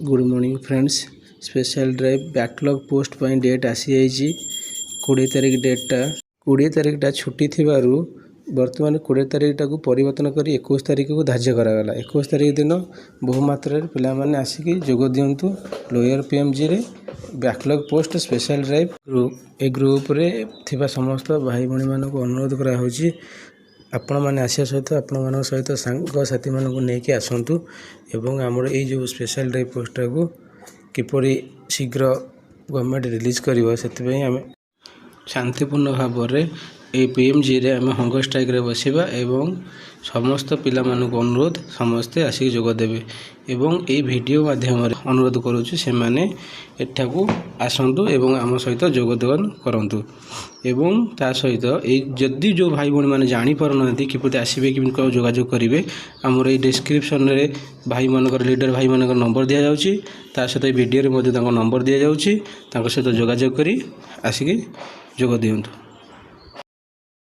Good morning friends. Special drive backlog post पर date आसी जाइए 20 तारीख डेटा 20 तारीखटा छुट्टी थिबारु बर्तमान 20 तारीखटा को परिवर्तन कर 21 तारीख को धार्य करागला। 21 तारीख दिन बहु मात्रा पिला माने आसिकी जोग दियंतु लोअर पीएमजी रे backlog post special drive group. ए ग्रुप रे थिबा समस्त भाई भणी मानक अनुरोध करा होची आपण मैंने आसिया सहित आपण सहित सांग साथी मानक लेकिन आसतु एवं आमर ये जो स्पेशल ड्राइव पोस्टा को किपरि शीघ्र गवर्नमेंट रिलीज कर से शांतिपूर्ण भाव में ये पीएमजी रे आम हंगर स्ट्राइक रे बसिबा एवं समस्त पिला मानक अनुरोध समस्ते आसिक जोगदेवे एवं ये वीडियो माध्यम अनुरोध करुछु से माने एठाकू आसतु एवं आम सहित जोगदान करंतु एवं ता सहित जदि जो भाई भणी मैंने जापर ना किपरि आसबे कि जोगाजोग करेंगे आमर ये डिस्क्रिप्शन रे भाई मानकर लीडर भाई मानकर नंबर दि जाउची ता सहित वीडियो रे नंबर दि जाउची तांको सहित जोगाजोग करी आसिक जोग दियंतु।